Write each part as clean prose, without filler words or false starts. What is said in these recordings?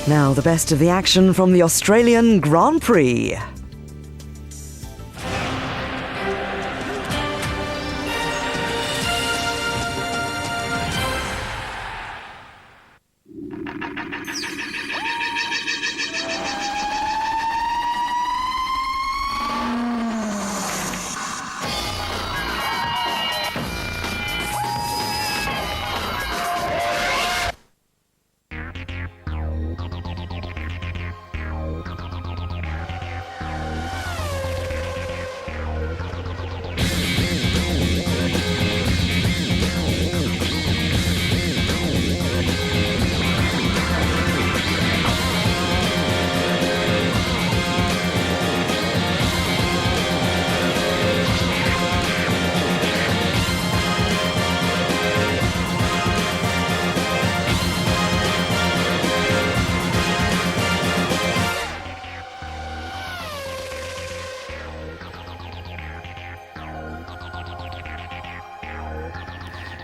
Now the best of the action from the Australian Grand Prix.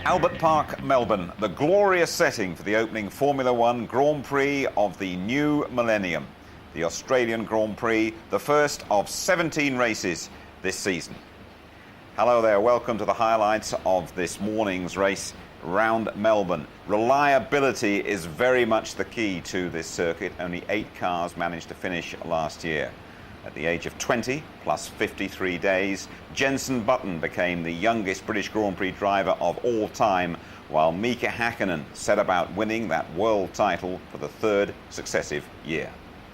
Albert Park, Melbourne, the glorious setting for the opening Formula One Grand Prix of the new millennium. The Australian Grand Prix, the first of 17 races this season. Hello there, welcome to the highlights of this morning's race round Melbourne. Reliability is very much the key to this circuit. Only 8 cars managed to finish last year. At the age of 20, plus 53 days, Jenson Button became the youngest British Grand Prix driver of all time, while Mika Häkkinen set about winning that world title for the 3rd successive year.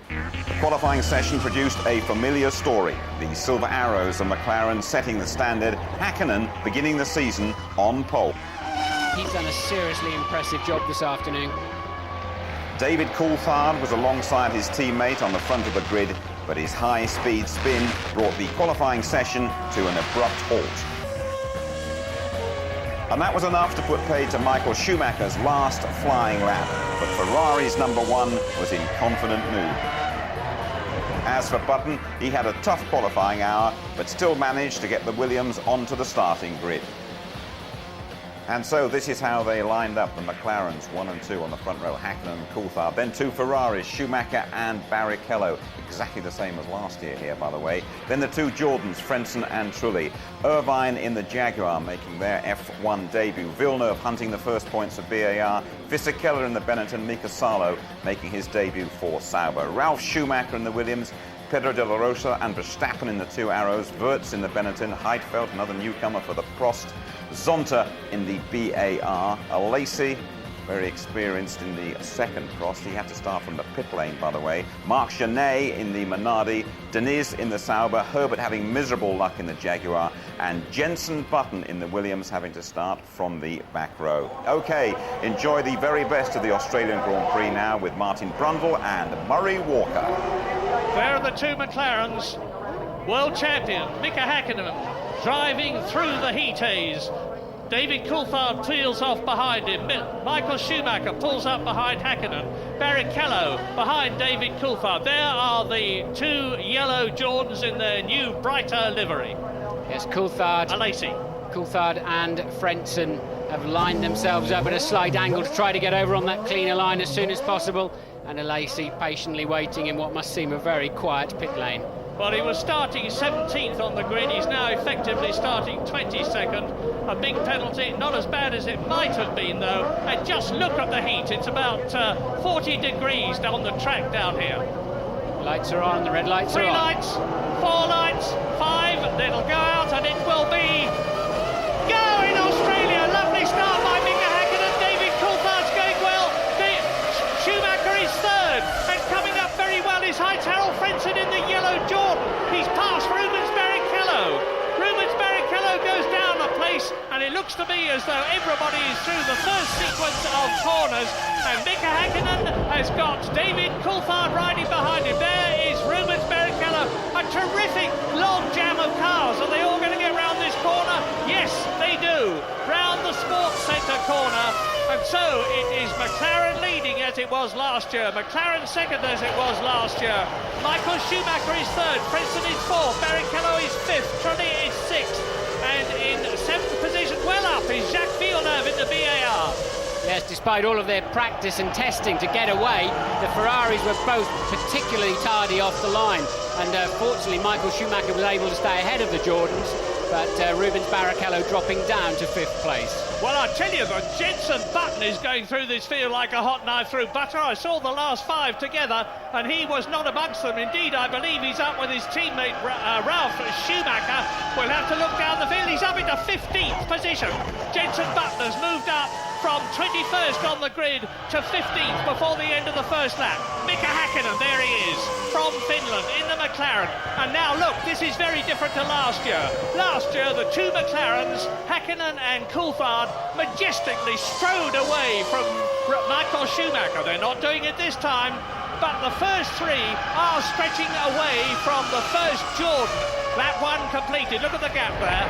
The qualifying session produced a familiar story. The Silver Arrows of McLaren setting the standard, Häkkinen beginning the season on pole. He's done a seriously impressive job this afternoon. David Coulthard was alongside his teammate on the front of the grid, but his high-speed spin brought the qualifying session to an abrupt halt. And that was enough to put paid to Michael Schumacher's last flying lap, but Ferrari's number 1 was in confident mood. As for Button, he had a tough qualifying hour, but still managed to get the Williams onto the starting grid. And so this is how they lined up, the McLarens 1 and 2 on the front row, Häkkinen and Coulthard. Then 2 Ferraris, Schumacher and Barrichello, exactly the same as last year here, by the way. Then the 2 Jordans, Frentzen and Trulli. Irvine in the Jaguar making their F1 debut. Villeneuve hunting the first points of BAR. Fisichella in the Benetton, Mika Salo making his debut for Sauber. Ralf Schumacher in the Williams, Pedro de la Rosa and Verstappen in the 2 Arrows, Wirtz in the Benetton, Heidfeld, another newcomer for the Prost, Zonta in the BAR, Lacey, very experienced in the 2nd Prost. He had to start from the pit lane, by the way. Marc Genet in the Minardi, Deniz in the Sauber, Herbert having miserable luck in the Jaguar, and Jenson Button in the Williams having to start from the back row. OK, enjoy the very best of the Australian Grand Prix now with Martin Brundle and Murray Walker. There are the 2 McLarens. World champion Mika Häkkinen driving through the heat haze. David Coulthard peels off behind him. Michael Schumacher pulls up behind Häkkinen. Barrichello behind David Coulthard. There are the 2 yellow Jordans in their new brighter livery. Yes, Coulthard and Frentzen have lined themselves up at a slight angle to try to get over on that cleaner line as soon as possible. And Lacey patiently waiting in what must seem a very quiet pit lane. Well, he was starting 17th on the grid. He's now effectively starting 22nd. A big penalty, not as bad as it might have been, though. And just look at the heat. It's about 40 degrees on the track down here. Lights are on, the red lights are on. 3 lights, 4 lights, 5. It'll go out and it will be go in Australia. Lovely start by Mika Häkkinen. David Coulthard's going well. Schumacher is 3rd. And coming up very well is Harold Frentzen in the yellow Jordan. He's passed Rubens Barrichello. Rubens Barrichello goes down a place, and it looks to me as though everybody is through the first sequence of corners. And Mika Häkkinen has got David Coulthard riding behind him. There is Rubens Barrichello. A terrific long jam of cars. Are they all going to get round this corner? Yes, they do. Round the Sports Centre corner. And so it is McLaren leading as it was last year. McLaren 2nd as it was last year. Michael Schumacher is 3rd. Frentzen is 4th. Barrichello is 5th. Trulli is 6th. And in 7th position, well up, is Jacques Villeneuve in the BAR. Yes, despite all of their practice and testing to get away, the Ferraris were both particularly tardy off the line. And fortunately, Michael Schumacher was able to stay ahead of the Jordans, but Rubens Barrichello dropping down to 5th place. Well, I tell you, the Jenson Button is going through this field like a hot knife through butter. I saw the last 5 together, and he was not amongst them. Indeed, I believe he's up with his teammate Ralf Schumacher. We'll have to look down the field. He's up into 15th position. Jenson Button has moved up from 21st on the grid to 15th before the end of the first lap. Mika Häkkinen, there he is, from Finland in the McLaren. And now look, this is very different to last year. Last year, the 2 McLarens, Häkkinen and Coulthard, majestically strode away from Michael Schumacher. They're not doing it this time, but the first 3 are stretching away from the first Jordan. Lap 1 completed, look at the gap there.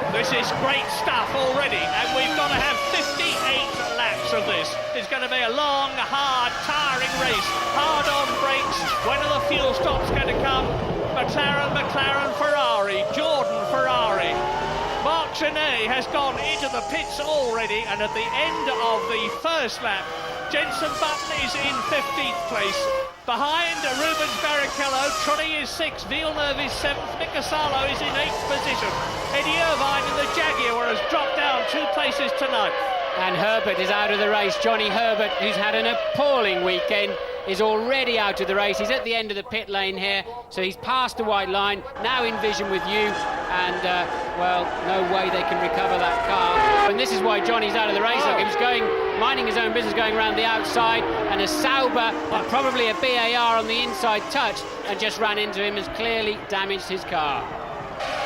This is great stuff already, and we've got to have 58 laps of this. It's going to be a long, hard, tiring race. Hard on brakes. When are the fuel stops going to come? McLaren, Ferrari, Jordan, Ferrari. Marc Genet has gone into the pits already, and at the end of the first lap, Jenson Button is in 15th place. Behind Rubens Barrichello, Trulli is 6th, Villeneuve is 7th, Mika Salo is in 8th position. Eddie Irvine in the Jaguar has dropped down 2 places tonight. And Herbert is out of the race. Johnny Herbert, who's had an appalling weekend, is already out of the race. He's at the end of the pit lane here, so he's past the white line, now in vision with you, and well, no way they can recover that car. And this is why Johnny's out of the race. Look, he was minding his own business, going around the outside, and a Sauber and probably a BAR on the inside touched and just ran into him, has clearly damaged his car.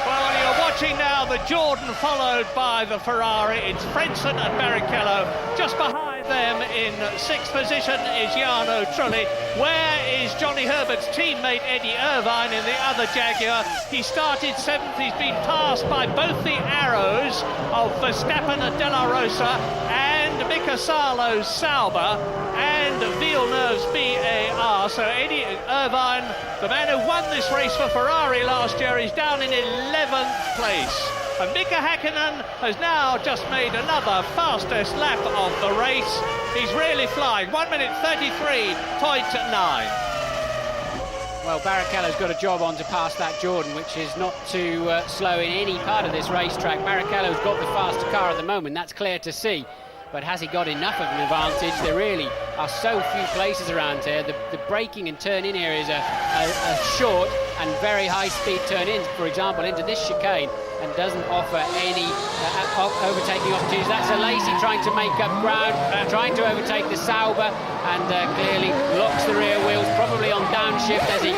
Well, you're watching now the Jordan followed by the Ferrari. It's Frentzen and Barrichello. Just behind them in 6th position is Jarno Trulli. Where is Johnny Herbert's teammate Eddie Irvine in the other Jaguar? He started 7th. He's been passed by both the arrows of Verstappen and De La Rosa and Mika Salo's Sauber and Villeneuve's BAR. So Eddie Irvine, the man who won this race for Ferrari last year, is down in 11th place. And Mika Häkkinen has now just made another fastest lap of the race. He's really flying. 1 minute 33.9. Well, Barrichello's got a job on to pass that Jordan, which is not too slow in any part of this racetrack. Barrichello's got the faster car at the moment, that's clear to see. But has he got enough of an advantage? There really are so few places around here. The braking and turn-in areas are short and very high-speed turn-ins, for example, into this chicane, and doesn't offer any overtaking opportunities. That's a Lacey trying to make up ground, trying to overtake the Sauber, and clearly locks the rear wheels, probably on downshift as he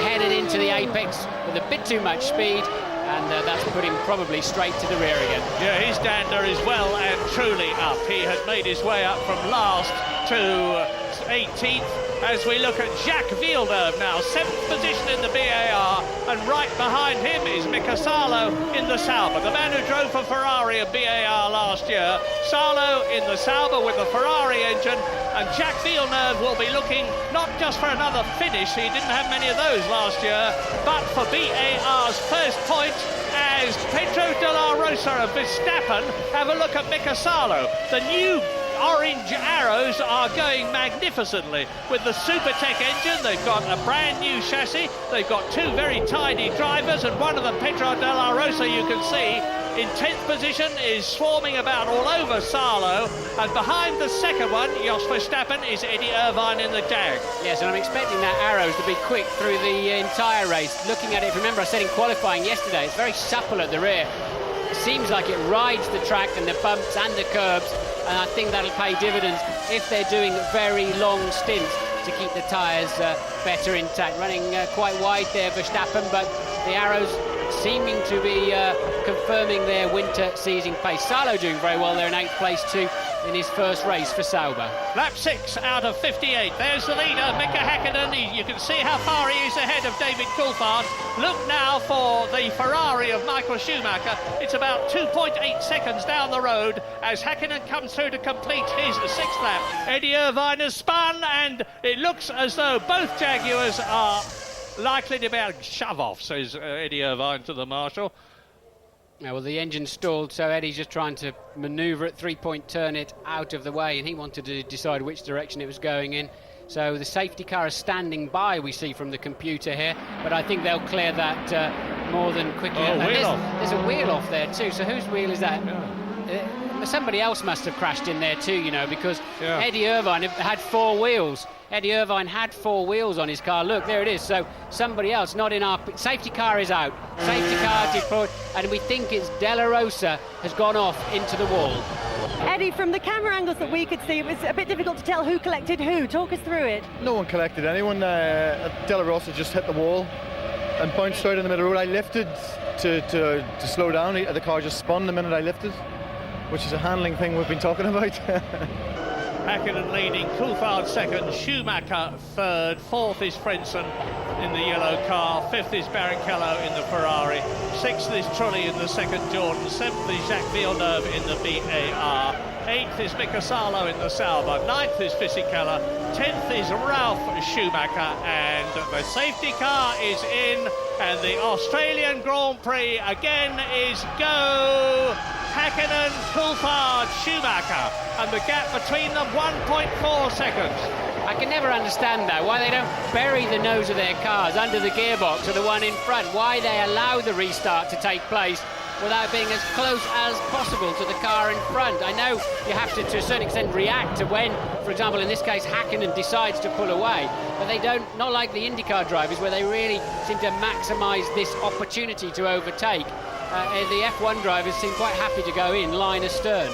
headed into the apex with a bit too much speed. And that's put him probably straight to the rear again. Yeah, his dander is well and truly up. He had made his way up from last to 18th. As we look at Jacques Villeneuve now, 7th position in the BAR, and right behind him is Mika Salo in the Sauber, the man who drove for Ferrari and BAR last year. Salo in the Sauber with the Ferrari engine, and Jacques Villeneuve will be looking not just for another finish, he didn't have many of those last year, but for BAR's first point, as Pedro de la Rosa and Verstappen have a look at Mika Salo. The new orange arrows are going magnificently with the Supertech engine. They've got a brand new chassis, they've got 2 very tidy drivers, and one of them, Pedro de la Rosa, you can see in 10th position, is swarming about all over Salo, and behind the second one, Jos Verstappen, is Eddie Irvine in the Jag. Yes, and I'm expecting that arrows to be quick through the entire race. Looking at it, remember I said in qualifying yesterday, it's very supple at the rear. It seems like it rides the track and the bumps and the curbs, and I think that'll pay dividends if they're doing very long stints to keep the tyres better intact. Running quite wide there, Verstappen, but the arrows seeming to be confirming their winter season pace. Salo doing very well there in 8th place too in his first race for Sauber. Lap 6 out of 58. There's the leader, Mika Häkkinen. You can see how far he is ahead of David Coulthard. Look now for the Ferrari of Michael Schumacher. It's about 2.8 seconds down the road as Häkkinen comes through to complete his 6th lap. Eddie Irvine has spun, and it looks as though both Jaguars are likely to be able to shove off, says Eddie Irvine to the marshal. Yeah, well, the engine stalled, so Eddie's just trying to manoeuvre at three-point, turn it out of the way, and he wanted to decide which direction it was going in. So the safety car is standing by, we see from the computer here, but I think they'll clear that more than quickly. Oh, wheel off. There's a wheel off there too, so whose wheel is that? Somebody else must have crashed in there too, you know, because Eddie Irvine had 4 wheels. Eddie Irvine had 4 wheels on his car. Look, there it is. So somebody else, not in our... Safety car is out. Safety car deployed, and we think it's Della Rosa has gone off into the wall. Eddie, from the camera angles that we could see, it was a bit difficult to tell who collected who. Talk us through it. No one collected anyone. Della Rosa just hit the wall and bounced out in the middle of the road. I lifted to slow down. The car just spun the minute I lifted, which is a handling thing we've been talking about. Hakkinen leading, Coulthard second, Schumacher third, fourth is Frentzen in the yellow car, fifth is Barrichello in the Ferrari, sixth is Trulli in the second Jordan, seventh is Jacques Villeneuve in the BAR, eighth is Mika Salo in the Sauber, ninth is Fisichella, 10th is Ralf Schumacher, and the safety car is in, and the Australian Grand Prix again is go! Hakkinen, Coulthard, Schumacher, and the gap between them 1.4 seconds. I can never understand that, why they don't bury the nose of their cars under the gearbox or the one in front, why they allow the restart to take place without being as close as possible to the car in front. I know you have to a certain extent react to when, for example, in this case, Hakkinen decides to pull away, but they don't, not like the IndyCar drivers where they really seem to maximise this opportunity to overtake. The F1 drivers seem quite happy to go in line astern.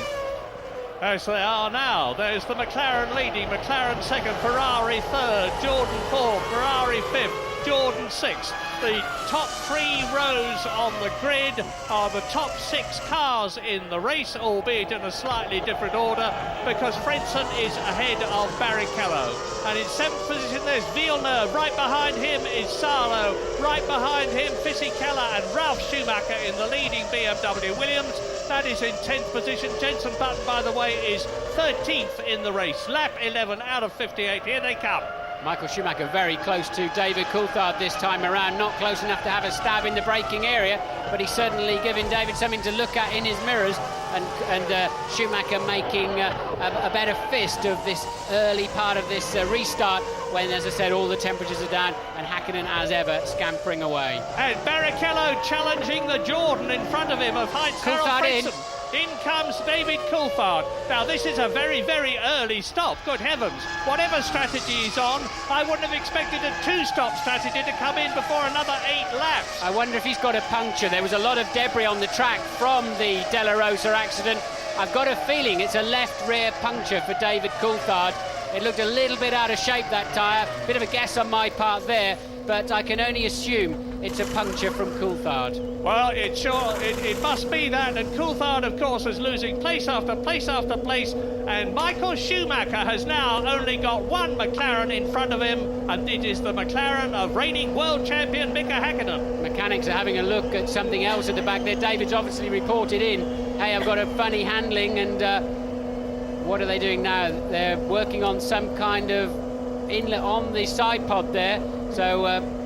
As they are now, there's the McLaren leading, McLaren second, Ferrari third, Jordan fourth, Ferrari fifth, Jordan sixth. The top 3 rows on the grid are the top 6 cars in the race, albeit in a slightly different order, because Frentzen is ahead of Barrichello. And in 7th position there's Villeneuve, right behind him is Salo, right behind him Fisichella and Ralf Schumacher in the leading BMW Williams. That is in 10th position. Jenson Button, by the way, is 13th in the race. Lap 11 out of 58. Here they come. Michael Schumacher very close to David Coulthard this time around, not close enough to have a stab in the braking area, but he's certainly giving David something to look at in his mirrors, and Schumacher making a better fist of this early part of this restart when, as I said, all the temperatures are down, and Hakkinen, as ever, scampering away. And Barrichello challenging the Jordan in front of him of Heinz Harald Frentzen. In comes David Coulthard. Now, this is a very, very early stop. Good heavens. Whatever strategy he's on, I wouldn't have expected a 2-stop strategy to come in before another 8 laps. I wonder if he's got a puncture. There was a lot of debris on the track from the Della Rosa accident. I've got a feeling it's a left rear puncture for David Coulthard. It looked a little bit out of shape, that tyre. Bit of a guess on my part there, but I can only assume it's a puncture from Coulthard. Well, it must be that, and Coulthard, of course, is losing place after place after place, and Michael Schumacher has now only got one McLaren in front of him, and it is the McLaren of reigning world champion Mika Hakkinen. Mechanics are having a look at something else at the back there. David's obviously reported in, hey, I've got a funny handling, and what are they doing now? They're working on some kind of inlet on the side pod there, so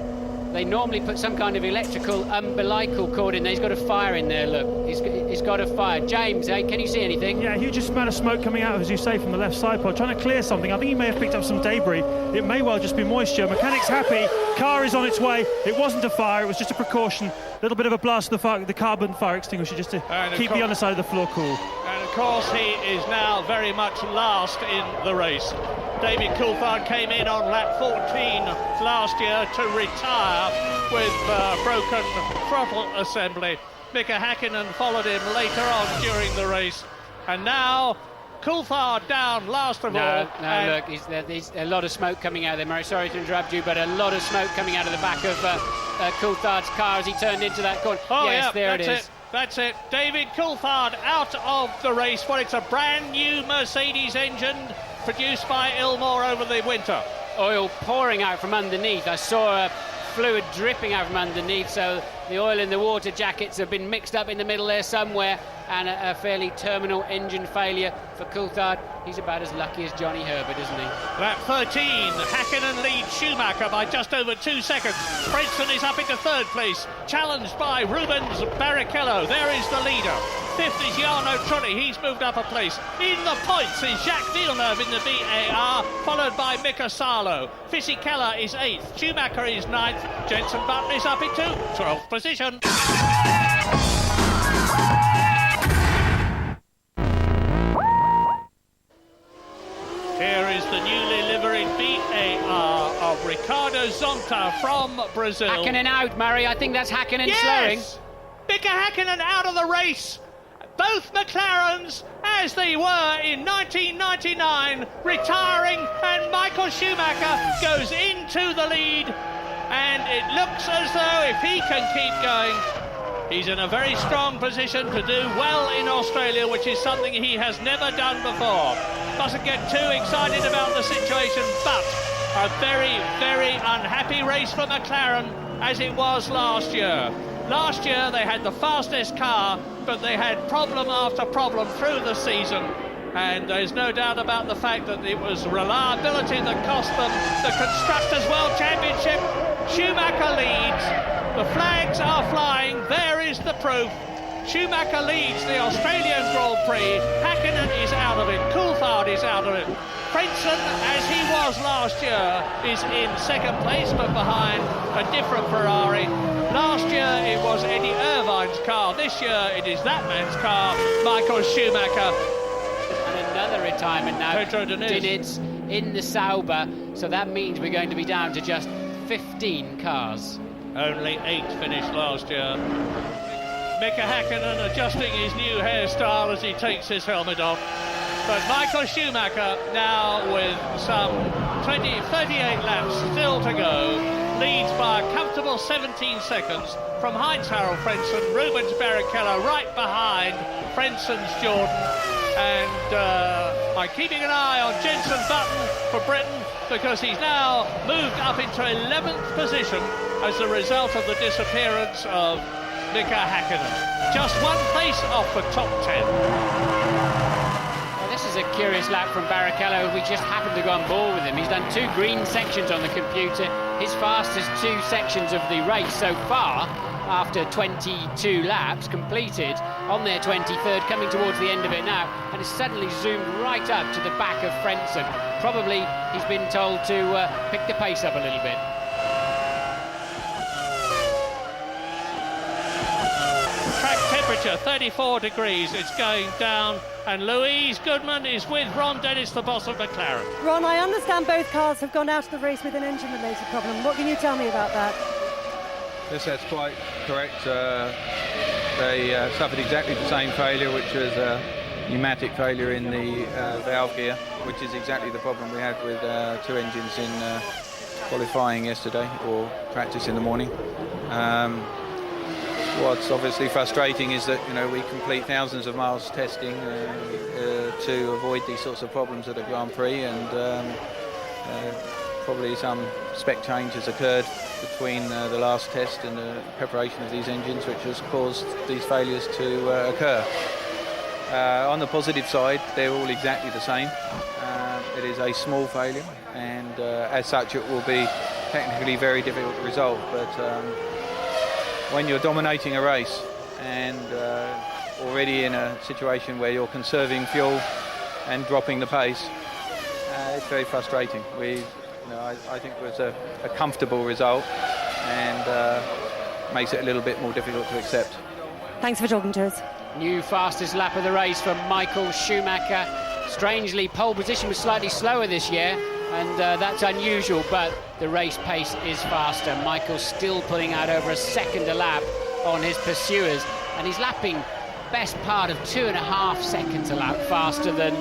they normally put some kind of electrical umbilical cord in there. He's got a fire in there, look. He's got a fire. James, can you see anything? Yeah, huge amount of smoke coming out, as you say, from the left side pod, trying to clear something. I think he may have picked up some debris. It may well just be moisture. Mechanic's happy. Car is on its way. It wasn't a fire, it was just a precaution. A little bit of a blast of the carbon fire extinguisher just to keep the underside of the floor cool. And of course, he is now very much last in the race. David Coulthard came in on lap 14 last year to retire with broken throttle assembly. Mika Hakkinen followed him later on during the race, and now Coulthard down last of all. No, look, there's a lot of smoke coming out of there, Murray. Sorry to interrupt you, but a lot of smoke coming out of the back of Coulthard's car as he turned into that corner. Oh, yes, yeah, there it is. That's it. David Coulthard out of the race. Well, it's a brand new Mercedes engine produced by Ilmor over the winter. Oil pouring out from underneath. I saw fluid dripping out from underneath, so the oil and the water jackets have been mixed up in the middle there somewhere. and a fairly terminal engine failure for Coulthard. He's about as lucky as Johnny Herbert, isn't he? Lap 13, Hakkinen leads Schumacher by just over 2 seconds. Frentzen is up into third place, challenged by Rubens Barrichello. There is the leader. Fifth is Jarno Trulli, he's moved up a place. In the points is Jacques Villeneuve in the VAR, followed by Mika Salo. Fisichella is 8th, Schumacher is 9th, Jenson Button is up into 12th position. Here is the newly liveried VAR of Ricardo Zonta from Brazil. Hakkinen out, Murray. I think that's Hakkinen Yes! slowing. Mika Hakkinen out of the race. Both McLarens, as they were in 1999, retiring, and Michael Schumacher goes into the lead. And it looks as though if he can keep going, he's in a very strong position to do well in Australia, which is something he has never done before. Mustn't get too excited about the situation, but a very, very unhappy race for McLaren, as it was last year. Last year they had the fastest car, but they had problem after problem through the season, and there's no doubt about the fact that it was reliability that cost them the Constructors' World Championship. Schumacher leads, the flags are flying, there is the proof. Schumacher leads the Australian Grand Prix, Hakkinen is out of it, Coulthard is out of it. Frentzen, as he was last year, is in second place, but behind a different Ferrari. Last year it was Eddie Irvine's car, this year it is that man's car, Michael Schumacher. And another retirement now. Pedro Diniz in the Sauber, so that means we're going to be down to just 15 cars. Only 8 finished last year. Mika Hakkinen adjusting his new hairstyle as he takes his helmet off. But Michael Schumacher, now with some 38 laps still to go, leads by a comfortable 17 seconds from Heinz-Harald Frentzen. Rubens Barrichello right behind Frentzen's Jordan. And I'm keeping an eye on Jenson Button for Britain, because he's now moved up into 11th position as a result of the disappearance of Mika Hakkinen. Just 1 place off the top 10. Well, this is a curious lap from Barrichello. We just happened to go on board with him. He's done 2 green sections on the computer, his fastest 2 sections of the race so far, after 22 laps completed on their 23rd, coming towards the end of it now, and has suddenly zoomed right up to the back of Frentzen. Probably he's been told to pick the pace up a little bit. Track temperature 34 degrees, it's going down, and Louise Goodman is with Ron Dennis, the boss of McLaren. Ron, I understand both cars have gone out of the race with an engine-related problem. What can you tell me about that? Yes, that's quite correct. They suffered exactly the same failure, which was a pneumatic failure in the valve gear, which is exactly the problem we had with 2 engines in qualifying yesterday, or practice in the morning. What's obviously frustrating is that, you know, we complete thousands of miles testing to avoid these sorts of problems at a Grand Prix, and probably some spec changes occurred between the last test and the preparation of these engines, which has caused these failures to occur. On the positive side, they're all exactly the same. It is a small failure, and as such it will be technically very difficult to resolve, but when you're dominating a race and already in a situation where you're conserving fuel and dropping the pace, it's very frustrating. I think it was a comfortable result, and makes it a little bit more difficult to accept. Thanks for talking to us. New fastest lap of the race for Michael Schumacher. Strangely, pole position was slightly slower this year, and that's unusual, but the race pace is faster. Michael's still putting out over a second a lap on his pursuers, and he's lapping best part of 2.5 seconds a lap faster than,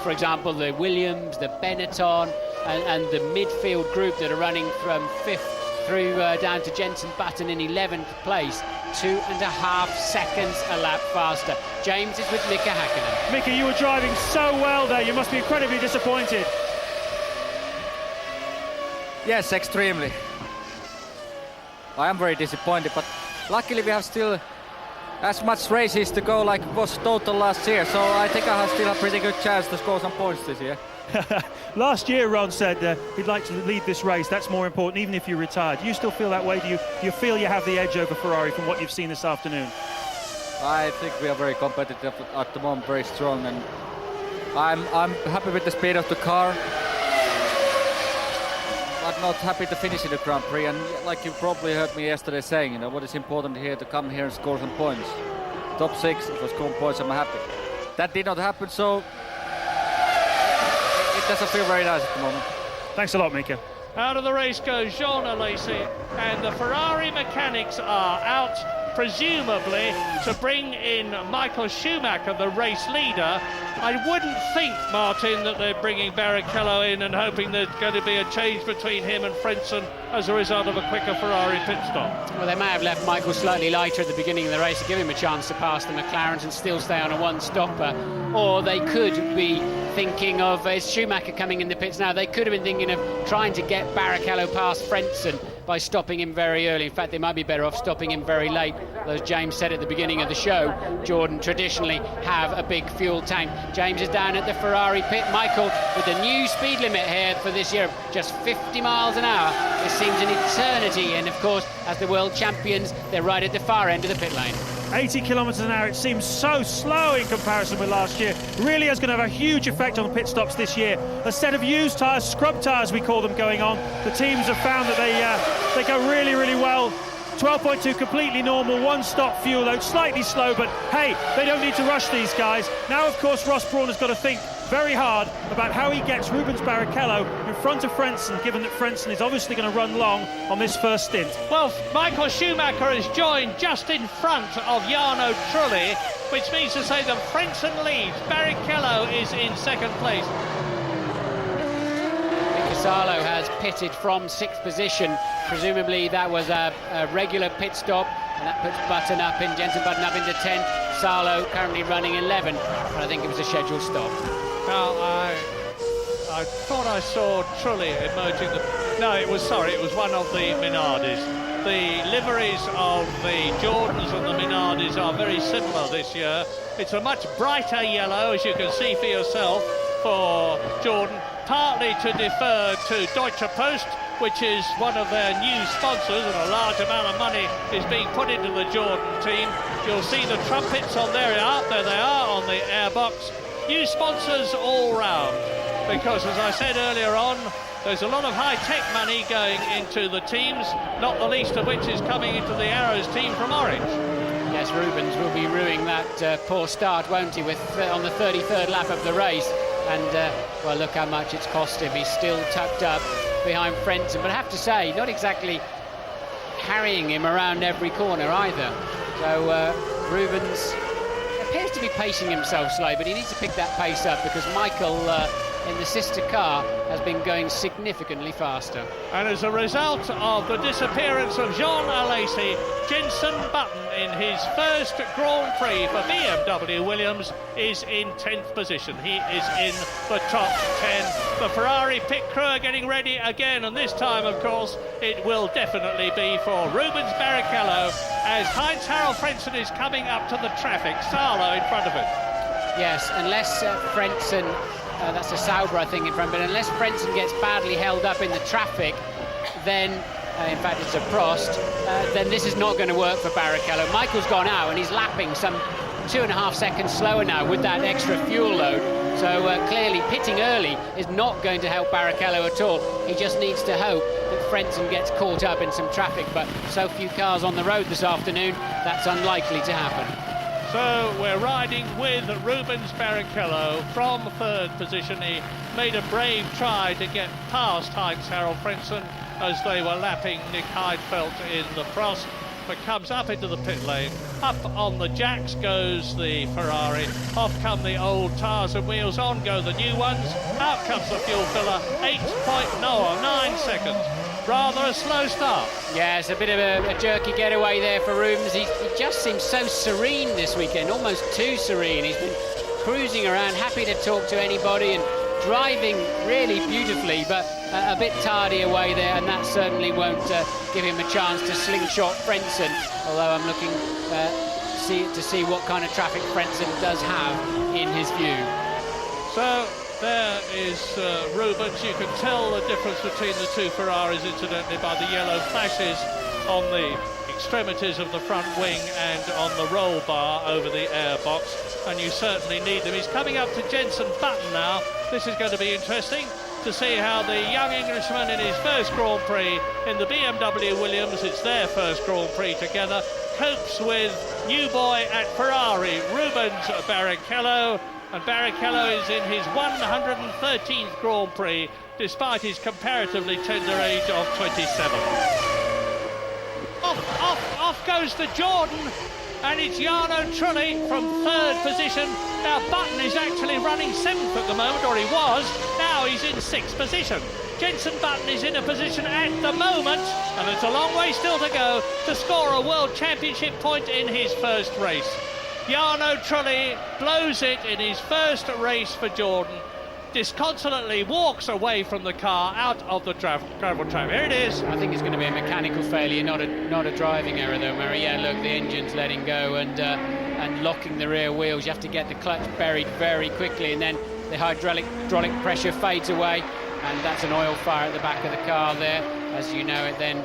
for example, the Williams, the Benetton, and the midfield group that are running from 5th through down to Jenson Button in 11th place. 2.5 seconds a lap faster. James is with Mika Hakkinen. Mika, you were driving so well there. You must be incredibly disappointed. Yes, extremely. I am very disappointed, but luckily we have still as much races to go like was total last year, so I think I still have a pretty good chance to score some points this year. Last year Ron said he'd like to lead this race. That's more important even if you're retired. Do you still feel that way? Do you feel you have the edge over Ferrari from what you've seen this afternoon? I think we are very competitive at the moment, very strong, and I'm happy with the speed of the car, but not happy to finish in the Grand Prix. And like you probably heard me yesterday saying, you know, what is important here to come here and score some points. Top 6, if I score points, I'm happy. That did not happen, so it doesn't feel very nice at the moment. Thanks a lot, Mika. Out of the race goes Jean Alesi, and the Ferrari mechanics are out, presumably to bring in Michael Schumacher, the race leader. I wouldn't think, Martin, that they're bringing Barrichello in and hoping there's going to be a change between him and Frentzen as a result of a quicker Ferrari pit stop. Well, they may have left Michael slightly lighter at the beginning of the race to give him a chance to pass the McLarens and still stay on a one-stopper. Or they could be thinking of, is Schumacher coming in the pits now? They could have been thinking of trying to get Barrichello past Frentzen by stopping him very early. In fact, they might be better off stopping him very late. As James said at the beginning of the show, Jordan traditionally have a big fuel tank. James is down at the Ferrari pit. Michael, with the new speed limit here for this year, just 50 miles an hour. It seems an eternity. And of course, as the world champions, they're right at the far end of the pit lane. 80 kilometres an hour, it seems so slow in comparison with last year. Really is going to have a huge effect on the pit stops this year. A set of used tyres, scrub tyres we call them, going on. The teams have found that they go really, really well. 12.2 completely normal, one-stop fuel load, slightly slow, but hey, they don't need to rush these guys. Now, of course, Ross Brawn has got to think very hard about how he gets Rubens Barrichello in front of Frentzen, given that Frentzen is obviously going to run long on this first stint. Well, Michael Schumacher is joined just in front of Jarno Trulli, which means to say that Frentzen leads. Barrichello is in second place. Salo has pitted from 6th position. Presumably that was a regular pit stop, and that puts Button up in, Jensen Button up into 10th. Salo currently running 11, but I think it was a scheduled stop. Now, I thought I saw Trulli emerging. No, it was one of the Minardis. The liveries of the Jordans and the Minardis are very similar this year. It's a much brighter yellow, as you can see for yourself, for Jordan, partly to defer to Deutsche Post, which is one of their new sponsors, and a large amount of money is being put into the Jordan team. You'll see the trumpets on there they are on the airbox. New sponsors all round, because as I said earlier on, there's a lot of high-tech money going into the teams, not the least of which is coming into the Arrows team from Orange. Yes, Rubens will be ruining that poor start, won't he, with on the 33rd lap of the race. And, well, look how much it's cost him. He's still tucked up behind Frentzen. But I have to say, not exactly carrying him around every corner either. So Rubens appears to be pacing himself slightly, but he needs to pick that pace up because Michael in the sister car has been going significantly faster. And as a result of the disappearance of Jean Alesi, Jensen Button in his first Grand Prix for BMW Williams is in 10th position. He is in the top 10. The Ferrari pit crew are getting ready again, and this time, of course, it will definitely be for Rubens Barrichello as Heinz-Harald Frentzen is coming up to the traffic. Salo in front of him. Yes, unless Frentzen, that's a Sauber, I think, in front, but unless Frentzen gets badly held up in the traffic, then, in fact, it's a Prost, then this is not going to work for Barrichello. Michael's gone out, and he's lapping some 2.5 seconds slower now with that extra fuel load. So clearly, pitting early is not going to help Barrichello at all. He just needs to hope that Frentzen gets caught up in some traffic, but so few cars on the road this afternoon, that's unlikely to happen. So we're riding with Rubens Barrichello from 3rd position. He made a brave try to get past Heinz-Harald Frentzen as they were lapping Nick Heidfeld in the Prost, but comes up into the pit lane. Up on the jacks goes the Ferrari. Off come the old tyres and wheels, on go the new ones. Out comes the fuel filler, 9 seconds. Rather a slow start. Yeah, it's a bit of a jerky getaway there for Rubens. He just seems so serene this weekend, almost too serene. He's been cruising around, happy to talk to anybody and driving really beautifully, but a bit tardy away there, and that certainly won't give him a chance to slingshot Frentzen, although I'm looking to see what kind of traffic Frentzen does have in his view. So there is Rubens. You can tell the difference between the two Ferraris, incidentally, by the yellow flashes on the extremities of the front wing and on the roll bar over the airbox, and you certainly need them. He's coming up to Jenson Button now. This is going to be interesting to see how the young Englishman in his first Grand Prix in the BMW Williams, it's their first Grand Prix together, copes with new boy at Ferrari, Rubens Barrichello. And Barrichello is in his 113th Grand Prix, despite his comparatively tender age of 27. Off goes the Jordan, and it's Jarno Trulli from third position. Now Button is actually running seventh at the moment, or he was. Now he's in sixth position. Jenson Button is in a position at the moment, and it's a long way still to go, to score a World Championship point in his first race. Jarno Trulli blows it in his first race for Jordan, disconsolately walks away from the car out of the gravel trap. Here it is. I think it's going to be a mechanical failure, not a driving error though, Murray. Yeah, look, the engine's letting go and locking the rear wheels. You have to get the clutch buried very quickly, and then the hydraulic pressure fades away, and that's an oil fire at the back of the car there. As you know, it then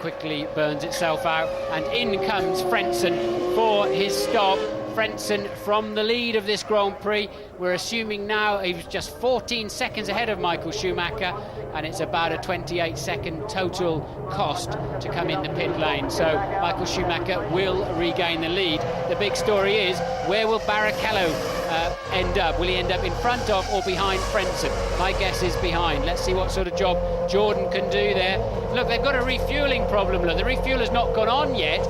quickly burns itself out, and in comes Frentzen for his stop. Frentzen from the lead of this Grand Prix. We're assuming now he was just 14 seconds ahead of Michael Schumacher, and it's about a 28-second total cost to come in the pit lane. So Michael Schumacher will regain the lead. The big story is, where will Barrichello end up? Will he end up in front of or behind Frentzen? My guess is behind. Let's see what sort of job Jordan can do there. Look, they've got a refueling problem. Look, the refueler's not gone on yet.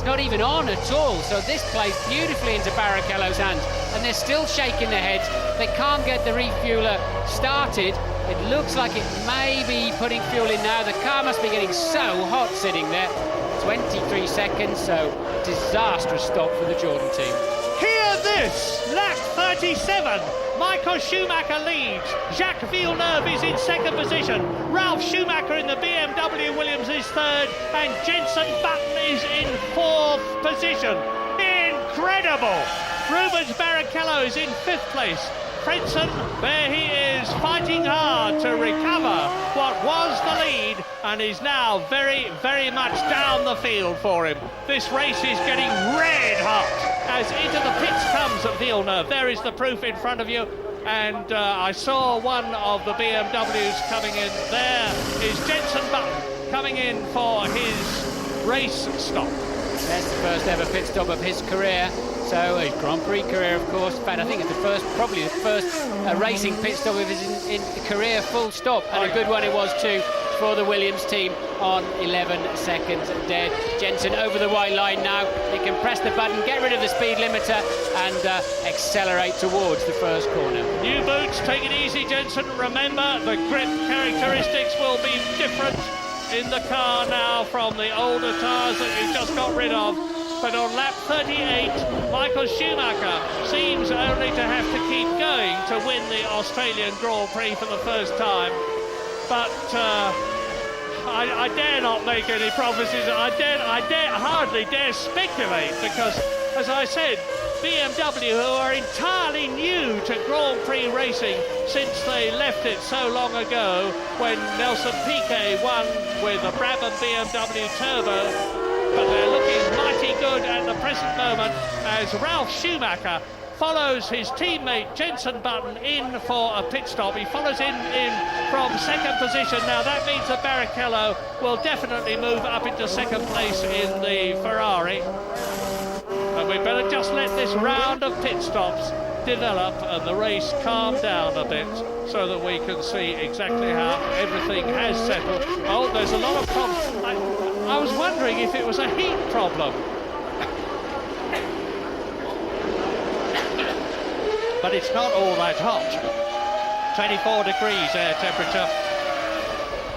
Not even on at all, so this plays beautifully into Barrichello's hands, and they're still shaking their heads. They can't get the refueler started. It looks like it may be putting fuel in now. The car must be getting so hot sitting there. 23 seconds, so disastrous stop for the Jordan team. Hear this! Lap 37. Michael Schumacher leads. Jacques Villeneuve is in second position. Ralf Schumacher in the BMW Williams is third, and Jenson Button is in fourth position. Incredible! Rubens Barrichello is in fifth place. Frentzen, there he is, fighting hard to recover what was the lead, and is now very, very much down the field for him. This race is getting red hot as into the pits comes Villeneuve. There is the proof in front of you, and I saw one of the BMWs coming in. There is Jenson Button coming in for his race stop. That's the first ever pit stop of his career. So a Grand Prix career, of course. In fact, I think it's probably the first racing pit stop of his in career, full stop, and a good one it was too for the Williams team on 11 seconds dead. Jenson over the white line now. He can press the button, get rid of the speed limiter, and accelerate towards the first corner. New boots, take it easy, Jenson. Remember, the grip characteristics will be different in the car now from the older tyres that you just got rid of. But on lap 38, Michael Schumacher seems only to have to keep going to win the Australian Grand Prix for the first time. But I dare not make any prophecies. I hardly dare speculate, because, as I said, BMW, who are entirely new to Grand Prix racing since they left it so long ago when Nelson Piquet won with a Brabham BMW Turbo, but they're looking mighty good at the present moment as Ralf Schumacher follows his teammate Jenson Button in for a pit stop. He follows in from second position. Now that means that Barrichello will definitely move up into second place in the Ferrari. And we better just let this round of pit stops develop and the race calm down a bit so that we can see exactly how everything has settled. Oh, there's a lot of problems. I was wondering if it was a heat problem. But it's not all that hot. 24 degrees air temperature.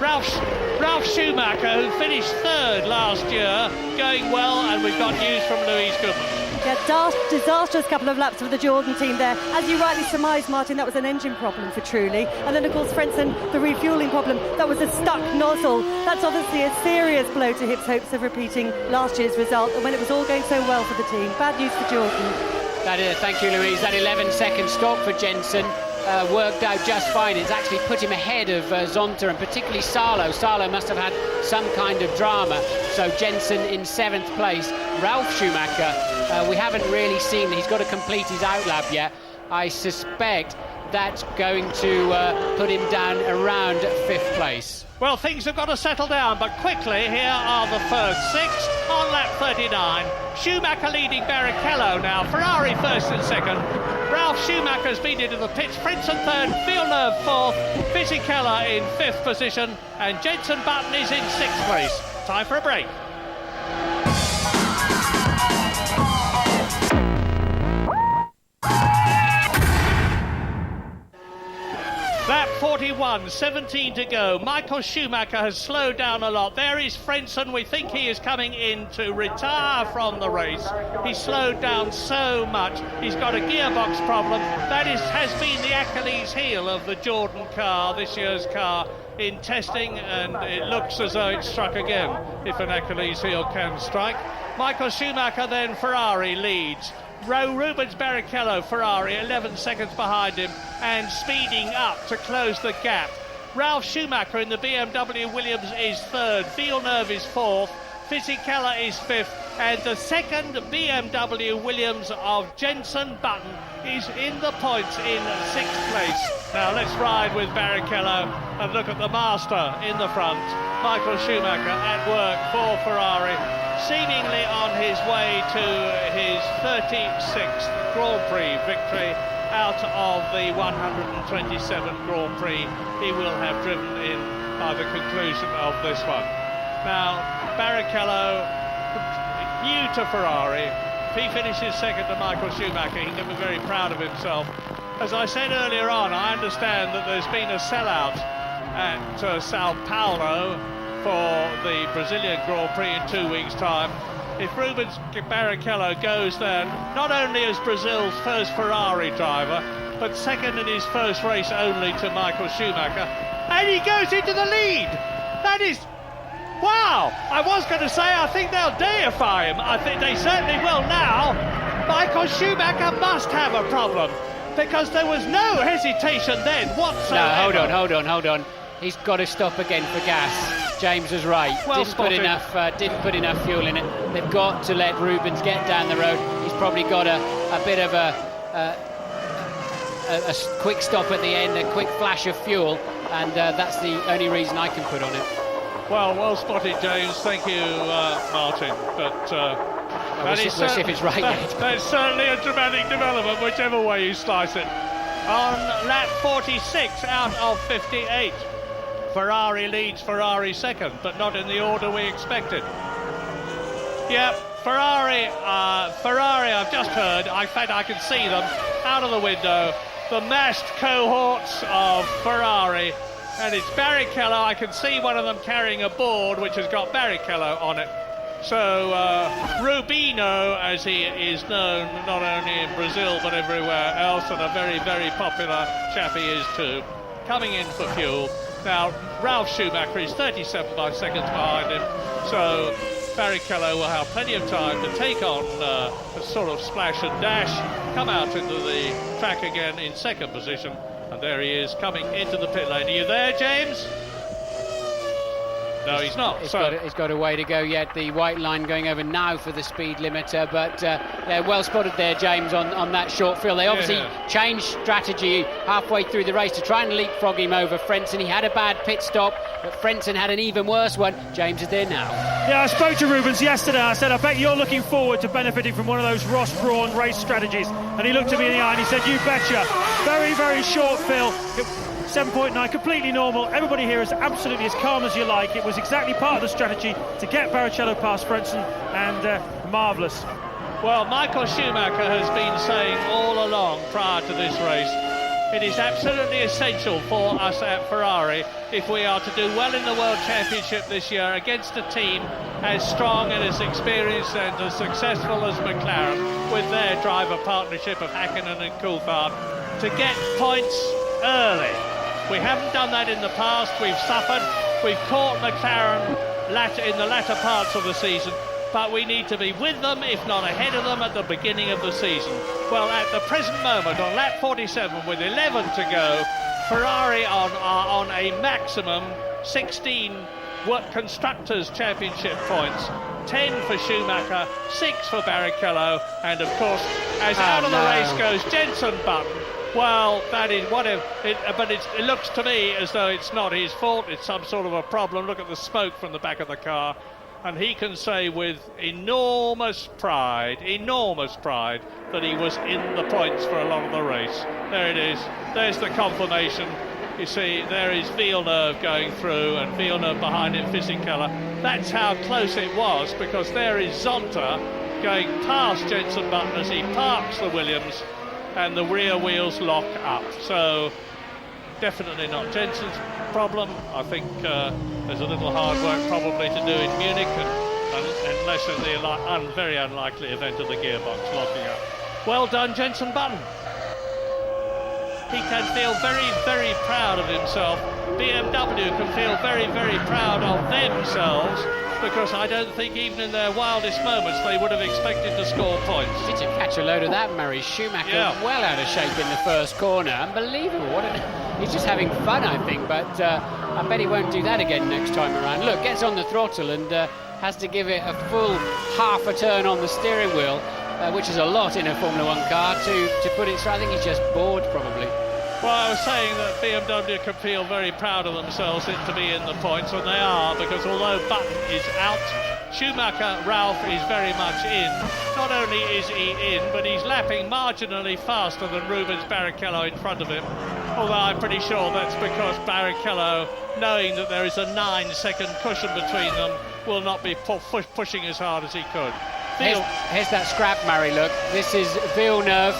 Ralf Schumacher, who finished third last year, going well, and we've got news from Louise Goodman. Yeah, disastrous couple of laps for the Jordan team there. As you rightly surmised, Martin, that was an engine problem for Trulli. And then, of course, Frentzen, the refuelling problem, that was a stuck nozzle. That's obviously a serious blow to Hip's hopes of repeating last year's result, and when it was all going so well for the team. Bad news for Jordan. Thank you, Louise. That 11-second stop for Jensen worked out just fine. It's actually put him ahead of Zonta, and particularly Salo. Salo must have had some kind of drama. So Jensen in 7th place. Ralf Schumacher, we haven't really seen. He's got to complete his outlap yet. I suspect that's going to put him down around 5th place. Well, things have got to settle down, but quickly, here are the first 6 on lap 39. Schumacher leading Barrichello now. Ferrari first and second. Ralf Schumacher's been into the pits. Frentzen third, Villeneuve 4th, Fisichella in 5th position, and Jenson Button is in 6th place. Time for a break. Lap 41, 17 to go. Michael Schumacher has slowed down a lot. There is Frentzen. We think he is coming in to retire from the race. He's slowed down so much. He's got a gearbox problem. That has been the Achilles heel of the Jordan car, this year's car, in testing, and it looks as though it struck again, if an Achilles heel can strike. Michael Schumacher, then Ferrari leads. Rubens Barrichello, Ferrari, 11 seconds behind him and speeding up to close the gap. Ralf Schumacher in the BMW Williams is 3rd, Villeneuve is 4th, Fisichella is 5th, and the second BMW Williams of Jenson Button is in the points in 6th place. Now let's ride with Barrichello and look at the master in the front, Michael Schumacher, at work for Ferrari, seemingly on his way to his 36th Grand Prix victory out of the 127 Grand Prix he will have driven in by the conclusion of this one. Now, Barrichello, new to Ferrari, if he finishes second to Michael Schumacher, he can be very proud of himself. As I said earlier on, I understand that there's been a sellout at Sao Paulo for the Brazilian Grand Prix in 2 weeks' time. If Rubens Barrichello goes there, not only as Brazil's first Ferrari driver, but second in his first race only to Michael Schumacher, and he goes into the lead. That is, wow! I was going to say I think they'll deify him. I think they certainly will now. Michael Schumacher must have a problem, because there was no hesitation then whatsoever. No, hold on. He's got to stop again for gas. James was right. Well didn't put enough fuel in it. They've got to let Rubens get down the road. He's probably got a bit of a quick stop at the end, a quick flash of fuel, and that's the only reason I can put on it. Well spotted, James. Thank you, Martin. But we'll see if it's right yet. That's certainly a dramatic development, whichever way you slice it. On lap 46 out of 58. Ferrari leads, Ferrari second, but not in the order we expected. Yeah, Ferrari, I've just heard, in fact I can see them out of the window, the massed cohorts of Ferrari, and it's Barrichello. I can see one of them carrying a board which has got Barrichello on it. So Rubinho, as he is known not only in Brazil but everywhere else, and a very, very popular chap he is too, coming in for fuel. Now, Ralf Schumacher is 37 seconds behind him, so Barrichello will have plenty of time to take on a sort of splash and dash, come out into the track again in second position, and there he is coming into the pit lane. Are you there, James? No, he's not. He's got a way to go yet. The white line going over now for the speed limiter, but well spotted there, James, on that short fill. They obviously changed strategy halfway through the race to try and leapfrog him over Frentzen. He had a bad pit stop, but Frentzen had an even worse one. James is there now. Yeah, I spoke to Rubens yesterday. I said, I bet you're looking forward to benefiting from one of those Ross Brawn race strategies. And he looked at me in the eye and he said, you betcha. Very, very short fill. 7.9, completely normal. Everybody here is absolutely as calm as you like. It was exactly part of the strategy to get Barrichello past Frentzen, and marvellous. Well, Michael Schumacher has been saying all along prior to this race, It is absolutely essential for us at Ferrari if we are to do well in the World Championship this year against a team as strong and as experienced and as successful as McLaren, with their driver partnership of Hakkinen and Coulthard, to get points early. We haven't done that in the past. We've suffered. We've caught McLaren in the latter parts of the season, but we need to be with them, if not ahead of them, at the beginning of the season. Well, at the present moment, on lap 47 with 11 to go, Ferrari are on a maximum 16 Constructors' Championship points. 10 for Schumacher, 6 for Barrichello, and of course, as out of the race goes Jenson Button. Well, that is but it looks to me as though it's not his fault. It's some sort of a problem. Look at the smoke from the back of the car. And he can say with enormous pride, that he was in the points for a lot of the race. There it is. There's the confirmation. You see, there is Villeneuve going through, and Villeneuve behind him, Fisichella. That's how close it was, because there is Zonta going past Jenson Button as he parks the Williams, and the rear wheels lock up. So definitely not Jenson's problem. I think there's a little hard work probably to do in Munich, unless in the very unlikely event of the gearbox locking up. Well done, Jenson Button. He can feel very, very proud of himself. BMW can feel very, very proud of themselves, because I don't think even in their wildest moments they would have expected to score points. Did you catch a load of that, Murray? Schumacher well out of shape in the first corner. Unbelievable. He's just having fun, I think, but I bet he won't do that again next time around. Look, gets on the throttle and has to give it a full half a turn on the steering wheel, which is a lot in a Formula One car, to put it. So I think he's just bored, probably. Well, I was saying that BMW can feel very proud of themselves to be in the points, and they are, because although Button is out, Schumacher, Ralph, is very much in. Not only is he in, but he's lapping marginally faster than Rubens Barrichello in front of him. Although I'm pretty sure that's because Barrichello, knowing that there is a 9-second cushion between them, will not be pushing as hard as he could. Here's that scrap, Murray, look. This is Villeneuve,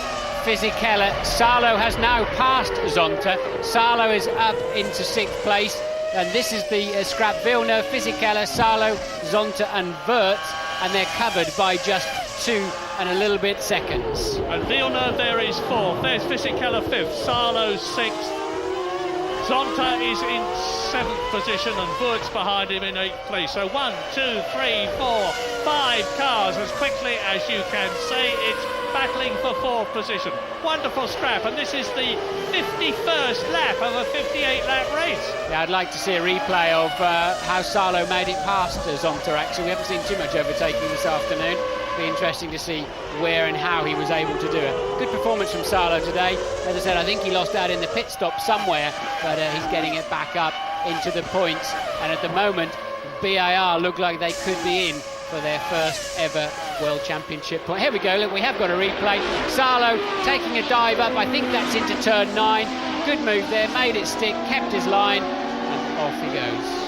Fisichella. Salo has now passed Zonta. Salo is up into 6th place. And this is the scrap. Villeneuve, Fisichella, Salo, Zonta and Wirtz. And they're covered by just 2 and a little bit seconds. And Villeneuve there is 4th. There's Fisichella 5th. Salo 6th. Zonta is in 7th position and Wirtz behind him in 8th place. So 1, 2, 3, 4, 5 cars as quickly as you can say it's battling for 4th position. Wonderful scrap, and this is the 51st lap of a 58-lap race. Yeah, I'd like to see a replay of how Salo made it past Zonta, actually. We haven't seen too much overtaking this afternoon. Be interesting to see where and how he was able to do it. Good performance from Salo today. As I said, I think he lost out in the pit stop somewhere, but he's getting it back up into the points. And at the moment, BIR look like they could be in for their first ever World Championship point. Here we go, look, we have got a replay. Salo taking a dive up, I think that's into turn 9. Good move there, made it stick, kept his line, and off he goes.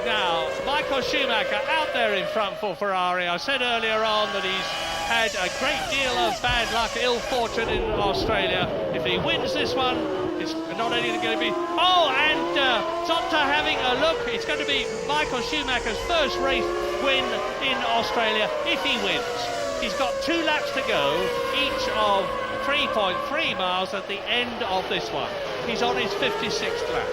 Now, Michael Schumacher out there in front for Ferrari. I said earlier on that he's had a great deal of bad luck, ill fortune in Australia. If he wins this one, it's not only going to be... Oh, and Zonta having a look. It's going to be Michael Schumacher's first race win in Australia if he wins. He's got 2 laps to go, each of 3.3 miles at the end of this one. He's on his 56th lap.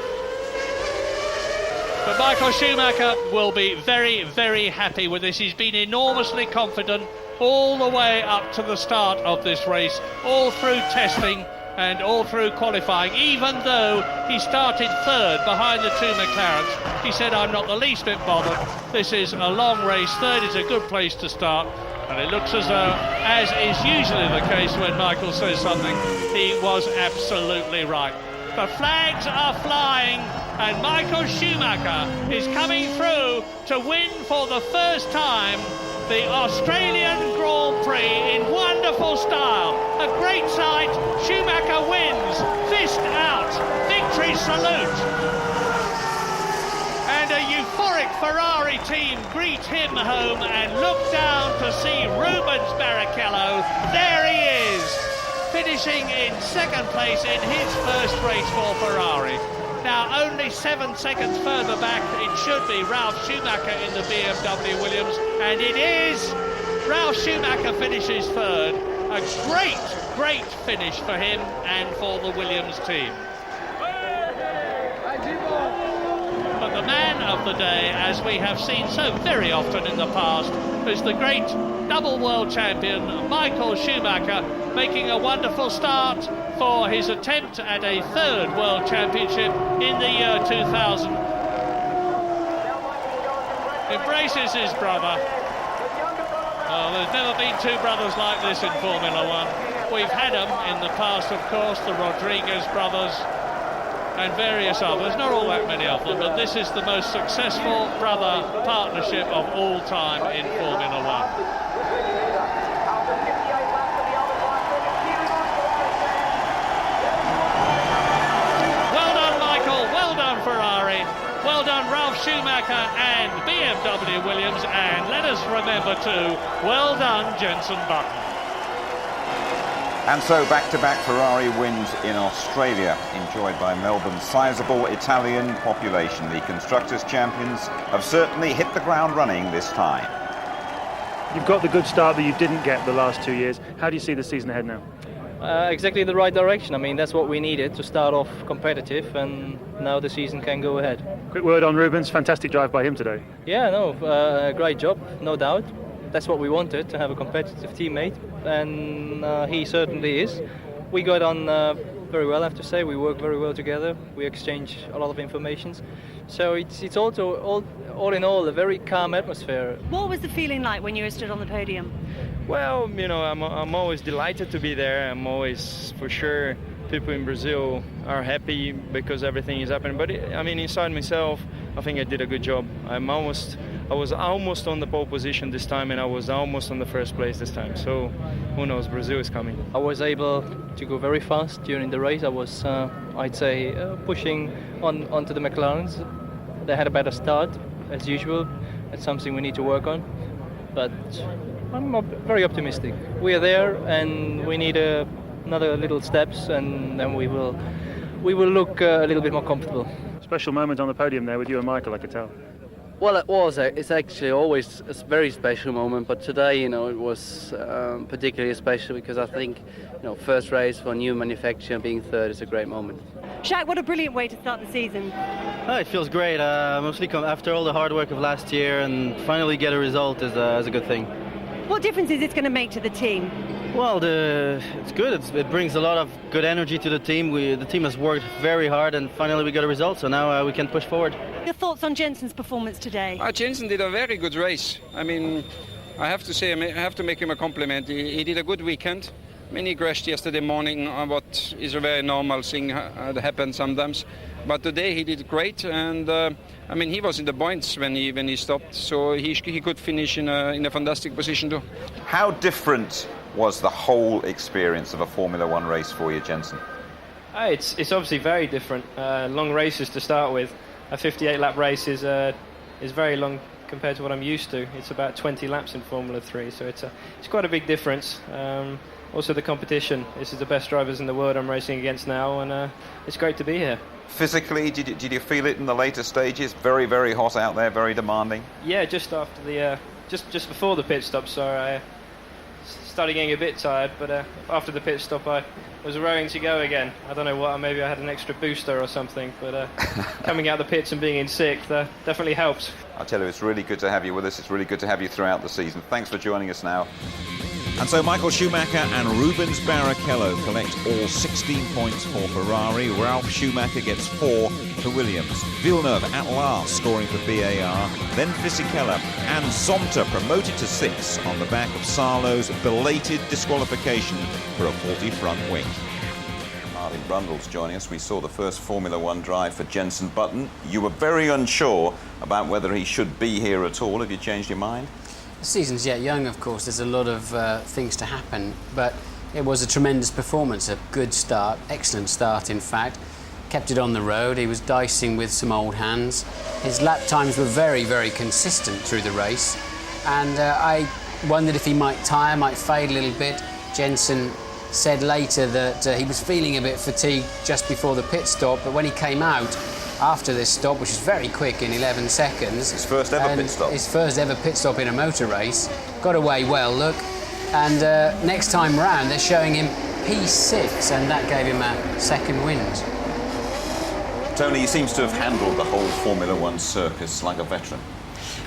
But Michael Schumacher will be very, very happy with this. He's been enormously confident all the way up to the start of this race, all through testing and all through qualifying, even though he started 3rd behind the 2 McLarens. He said, I'm not the least bit bothered. This is a long race. 3rd is a good place to start. And it looks as though, as is usually the case when Michael says something, he was absolutely right. The flags are flying, and Michael Schumacher is coming through to win for the first time the Australian Grand Prix in wonderful style. A great sight. Schumacher wins. Fist out. Victory salute. And a euphoric Ferrari team greet him home and look down to see Rubens Barrichello. There he is. finishing in second place in his first race for Ferrari. Now, only 7 seconds further back, it should be Ralf Schumacher in the BMW Williams, and it is. Ralf Schumacher finishes third. A great finish for him and for the Williams team. But the man of the day, as we have seen so very often in the past, is the great double world champion Michael Schumacher, making a wonderful start for his attempt at a third world championship in the year 2000. Embraces his brother. Oh, there's never been two brothers like this in Formula One. We've had them in the past, of course, the Rodriguez brothers and various others, not all that many of them, but this is the most successful brother partnership of all time in Formula One. Well done, Michael, well done, Ferrari, well done, Ralf Schumacher and BMW Williams, and let us remember too, well done, Jenson Button. And so back-to-back Ferrari wins in Australia, enjoyed by Melbourne's sizable Italian population. The Constructors' Champions have certainly hit the ground running this time. You've got the good start that you didn't get the last 2 years. How do you see the season ahead now? Exactly the right direction. I mean, that's what we needed to start off competitive, and now the season can go ahead. Quick word on Rubens, fantastic drive by him today. Yeah, no, great job, no doubt. That's what we wanted, to have a competitive teammate, and he certainly is. We got on very well, I have to say. We work very well together. We exchange a lot of information. So it's also, all in all, a very calm atmosphere. What was the feeling like when you were stood on the podium? Well, you know, I'm always delighted to be there. I'm always, for sure, people in Brazil are happy because everything is happening. But I mean, inside myself, I think I did a good job. I was almost on the pole position this time, and I was almost on the first place this time. So who knows, Brazil is coming. I was able to go very fast during the race. I was, I'd say, pushing onto the McLarens. They had a better start, as usual. That's something we need to work on. But I'm very optimistic. We are there, and we need another little steps, and then we will look a little bit more comfortable. Special moment on the podium there with you and Michael, I could tell. Well, it was. It's actually always a very special moment, but today, you know, it was particularly special because I think, you know, first race for a new manufacturer, being third is a great moment. Shaq, what a brilliant way to start the season. Oh, it feels great. Mostly after all the hard work of last year, and finally get a result is a good thing. What difference is this going to make to the team? Well, it's good. It brings a lot of good energy to the team. The team has worked very hard, and finally we got a result, so now we can push forward. Your thoughts on Jenson's performance today? Jenson did a very good race. I mean, I have to say, I have to make him a compliment. He did a good weekend. I mean, he crashed yesterday morning, what is a very normal thing that happens sometimes. But today he did great, and I mean, he was in the points when he stopped, so he could finish in a fantastic position too. How different was the whole experience of a Formula One race for you, Jenson? It's obviously very different. Long races to start with. A 58-lap race is very long compared to what I'm used to. It's about 20 laps in Formula 3, so it's quite a big difference. Also the competition. This is the best drivers in the world I'm racing against now, and it's great to be here. Physically, did you feel it in the later stages? Very, very hot out there, very demanding? Yeah, just after the just before the pit stop, so I started getting a bit tired, but after the pit stop I was raring to go again. I don't know what, maybe I had an extra booster or something, but coming out the pits and being in sixth definitely helps. I tell you, it's really good to have you with us. It's really good to have you throughout the season. Thanks for joining us now. And so Michael Schumacher and Rubens Barrichello collect all 16 points for Ferrari. Ralf Schumacher gets 4 for Williams. Villeneuve at last scoring for BAR. Then Fisichella and Zonta promoted to 6 on the back of Sarlo's belated disqualification for a faulty front wing. Martin Brundle's joining us. We saw the first Formula One drive for Jenson Button. You were very unsure about whether he should be here at all. Have you changed your mind? The season's yet young, of course. There's a lot of things to happen, but it was a tremendous performance, a good start, excellent start in fact. Kept it on the road. He was dicing with some old hands. His lap times were very, very consistent through the race, and I wondered if he might tire, might fade a little bit. Jenson said later that he was feeling a bit fatigued just before the pit stop, but when he came out after this stop, which was very quick in 11 seconds... His first ever pit stop. His first ever pit stop in a motor race. Got away well, look. And next time round, they're showing him P6, and that gave him a second wind. Tony, he seems to have handled the whole Formula One circus like a veteran.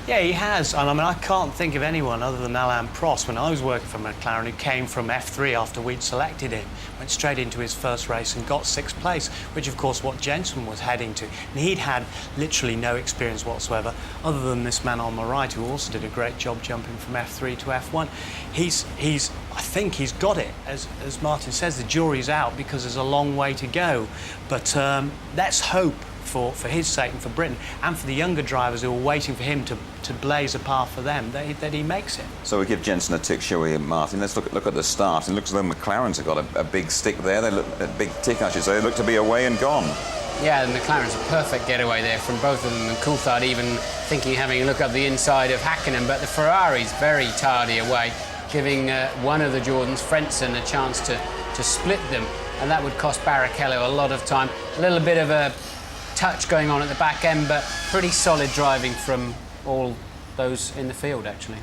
Yeah, he has. And I mean, I can't think of anyone other than Alain Prost, when I was working for McLaren, who came from F3 after we'd selected him, went straight into his first race and got 6th place, which, of course, what Jensen was heading to. And he'd had literally no experience whatsoever, other than this man on the right, who also did a great job jumping from F3 to F1. I think he's got it. As Martin says, the jury's out because there's a long way to go. But let's hope for his sake and for Britain and for the younger drivers who are waiting for him to blaze a path for them, that he makes it. So we give Jensen a tick, shall we, Martin? Let's look at the start. It looks as though McLaren's have got a big stick there. They look a big tick, I should say. They look to be away and gone. Yeah, the McLaren's a perfect getaway there from both of them, and Coulthard even thinking, having a look up the inside of Hakkinen, but the Ferrari's very tardy away, giving one of the Jordans, Frentzen, a chance to split them, and that would cost Barrichello a lot of time. A little bit of a touch going on at the back end, but pretty solid driving from all those in the field, actually.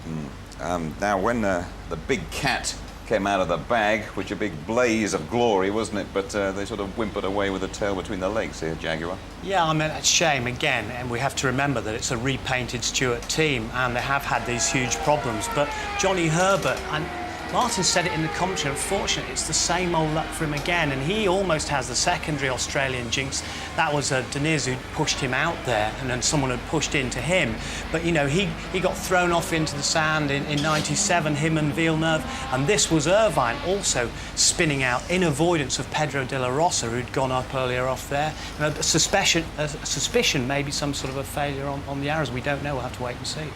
Now, when the big cat came out of the bag, which a big blaze of glory, wasn't it? But they sort of whimpered away with the tail between the legs here, Jaguar. Yeah, I mean, it's a shame again, and we have to remember that it's a repainted Stewart team, and they have had these huge problems. But Johnny Herbert, and Martin said it in the commentary, unfortunately, it's the same old luck for him again, and he almost has the secondary Australian jinx. That was Deniz who pushed him out there, and then someone had pushed into him. But, you know, he got thrown off into the sand in 97, him and Villeneuve, and this was Irvine also spinning out in avoidance of Pedro de la Rosa, who'd gone up earlier off there. And a suspicion, maybe some sort of a failure on the arrows. We don't know, we'll have to wait and see.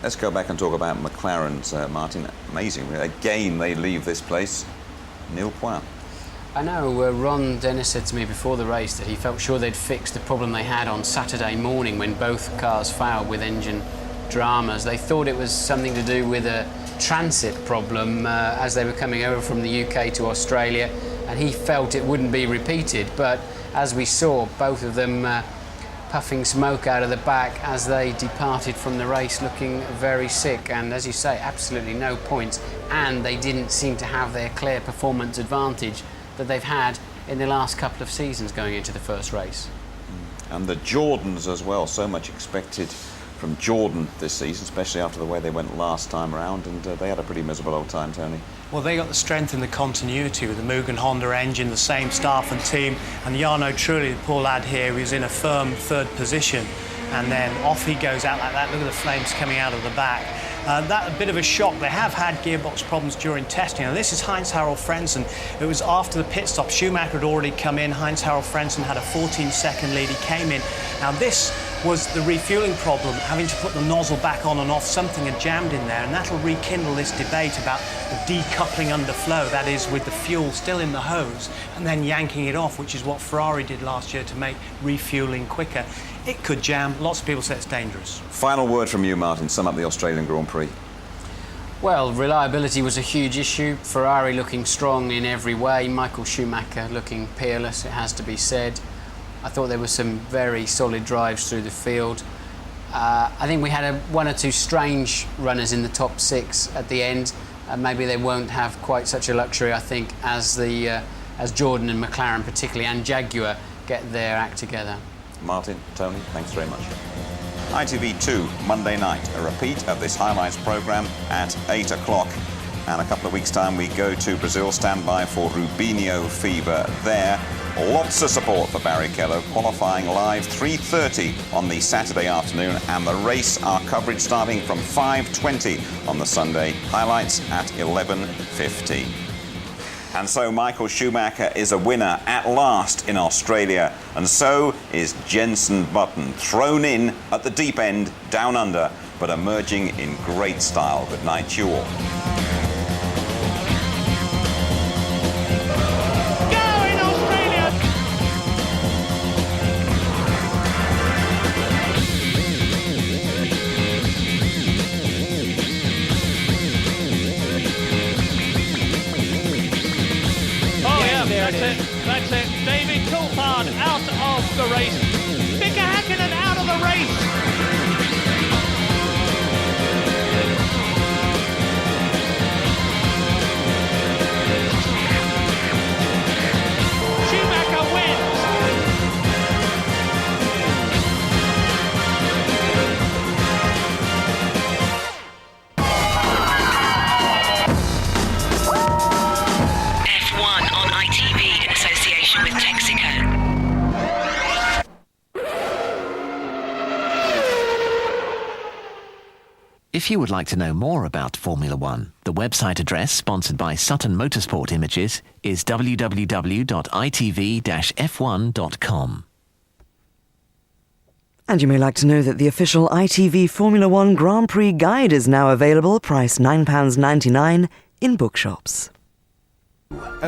Let's go back and talk about McLaren's, Martin. Amazing. Again, they leave this place nil point. I know Ron Dennis said to me before the race that he felt sure they'd fixed the problem they had on Saturday morning when both cars failed with engine dramas. They thought it was something to do with a transit problem as they were coming over from the UK to Australia, and he felt it wouldn't be repeated. But as we saw, both of them puffing smoke out of the back as they departed from the race, looking very sick, and as you say, absolutely no points, and they didn't seem to have their clear performance advantage that they've had in the last couple of seasons going into the first race. And the Jordans as well, so much expected from Jordan this season, especially after the way they went last time around, and they had a pretty miserable old time, Tony. Well, they got the strength and the continuity with the Mugen Honda engine, the same staff and team, and Jarno Trulli, the poor lad here, who's in a firm third position, and then off he goes out like that. Look at the flames coming out of the back. That a bit of a shock. They have had gearbox problems during testing. Now, this is Heinz-Harald Frentzen. It was after the pit stop. Schumacher had already come in. Heinz-Harald Frentzen had a 14-second lead. He came in. Now, this was the refueling problem, having to put the nozzle back on and off. Something had jammed in there, and that'll rekindle this debate about the decoupling under flow, that is, with the fuel still in the hose, and then yanking it off, which is what Ferrari did last year to make refueling quicker. It could jam. Lots of people say it's dangerous. Final word from you, Martin. Sum up the Australian Grand Prix. Well, reliability was a huge issue. Ferrari looking strong in every way. Michael Schumacher looking peerless, it has to be said. I thought there were some very solid drives through the field. I think we had one or two strange runners in the top 6 at the end. Maybe they won't have quite such a luxury, I think, as Jordan and McLaren particularly, and Jaguar get their act together. Martin, Tony, thanks very much. ITV2, Monday night, a repeat of this highlights programme at 8 o'clock. And a couple of weeks' time, we go to Brazil. Stand by for Rubinho fever there. Lots of support for Barrichello, qualifying live 3:30 on the Saturday afternoon, and the race, our coverage starting from 5:20 on the Sunday. Highlights at 11:15. And so Michael Schumacher is a winner at last in Australia, and so is Jenson Button, thrown in at the deep end, down under, but emerging in great style. Good night to you all. the race. Mika Häkkinen out of the race. Schumacher wins. F1 on ITV in association with Texaco. If you would like to know more about Formula One, the website address sponsored by Sutton Motorsport Images is www.itv-f1.com. And you may like to know that the official ITV Formula One Grand Prix guide is now available, priced £9.99 in bookshops.